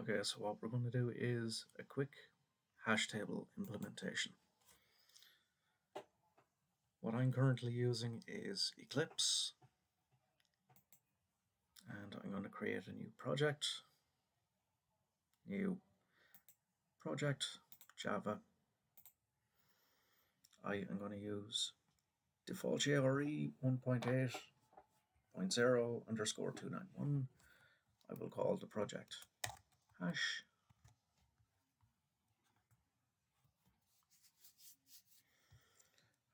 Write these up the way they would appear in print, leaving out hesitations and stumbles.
Okay, so what we're going to do is a quick hash table implementation. What I'm currently using is Eclipse, and I'm going to create a new project, Java. I am going to use default JRE 1.8.0 underscore 291. I will call the project hash.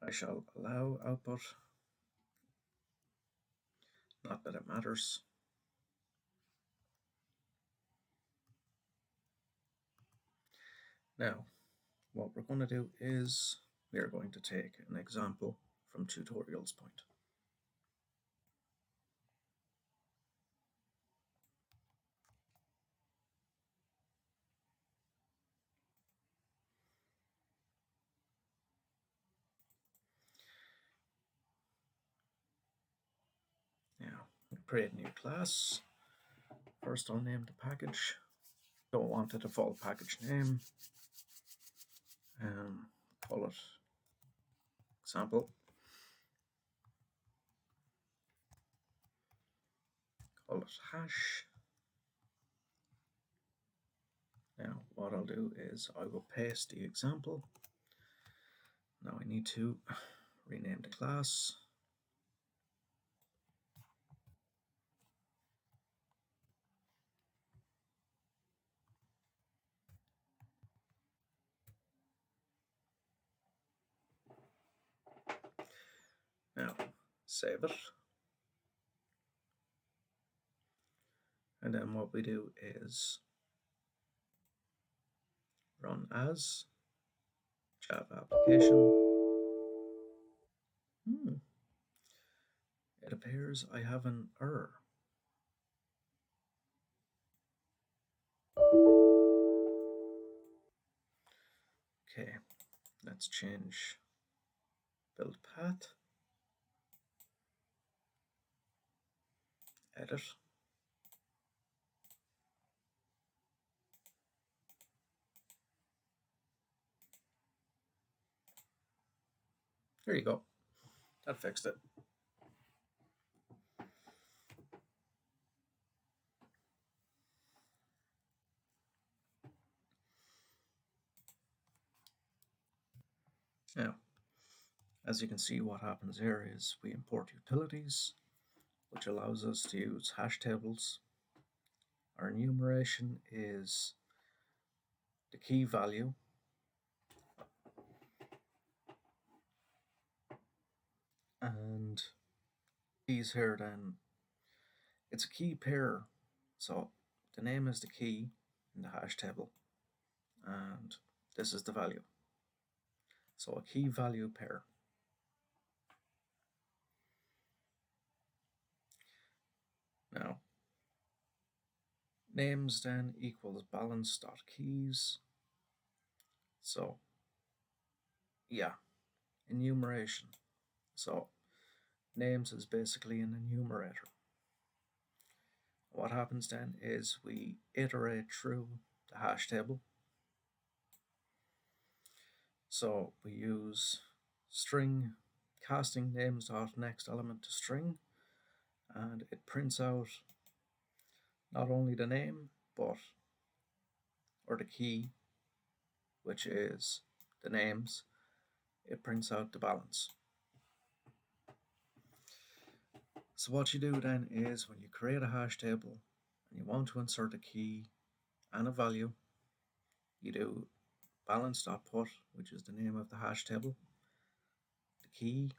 I shall allow output, not that it matters. Now, what we're going to do is we are going to take an example from tutorials point. Now, create a new class. First, I'll name the package. Don't want the default package name. Call it example. Call it hash. Now, what I'll do is I will paste the example. Now I need to rename the class. Now, save it. And then what we do is run as Java application. It appears I have an error. Okay, let's change build path, edit. There you go. That fixed it. Now, as you can see, what happens here is we import utilities, which allows us to use hash tables. Our enumeration is the key value. And keys here then, it's a key pair. So the name is the key in the hash table, and this is the value. So a key value pair. Now, names then equals balance.keys. So, yeah, enumeration. So, names is basically an enumerator. What happens then is we iterate through the hash table. So we use string casting names.next element to string, and it prints out not only the name or the key, which is the names, it prints out the balance. So what you do then is when you create a hash table and you want to insert a key and a value, you do balance.put, which is the name of the hash table. The key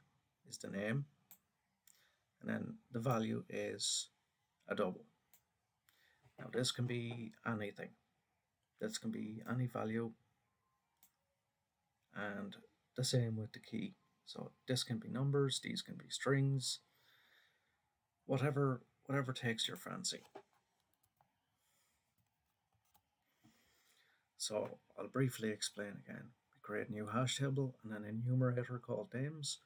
is the name, and then the value is a double. Now this can be anything. This can be any value, and the same with the key. So this can be numbers, these can be strings, whatever takes your fancy. So I'll briefly explain again. We create a new hash table and an enumerator called names.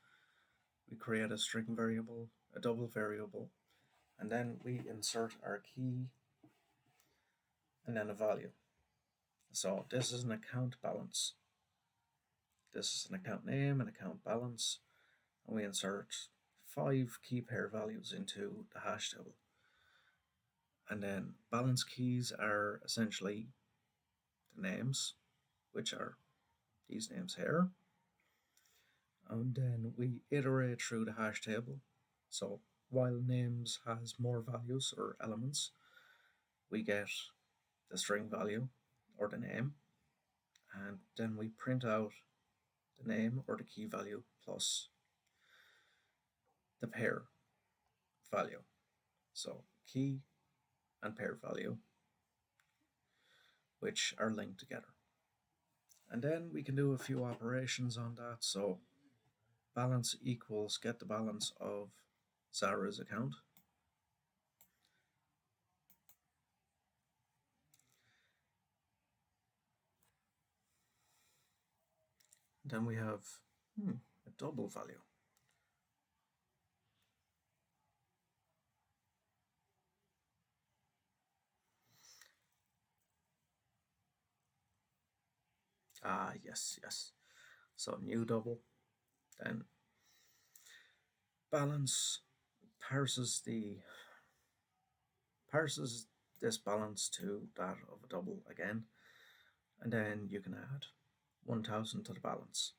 We create a string variable, a double variable, and then we insert our key and then a value. So this is an account balance. This is an account name and account balance, and we insert 5 key pair values into the hash table. And then balance keys are essentially the names, which are these names here. And then we iterate through the hash table. So while names has more values or elements, we get the string value or the name, and then we print out the name or the key value plus the pair value. So key and pair value, which are linked together. And then we can do a few operations on that. So balance equals get the balance of Zara's account. Then we have a double value. Yes. So new double, then balance parses this balance to that of a double again, and then you can add 1000 to the balance.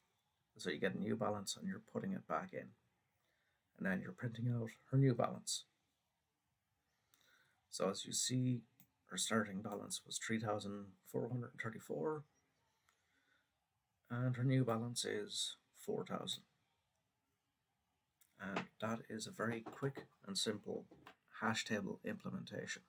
So you get a new balance and you're putting it back in, and then you're printing out her new balance. So as you see, her starting balance was 3,434, and her new balance is 4,000. And that is a very quick and simple hash table implementation.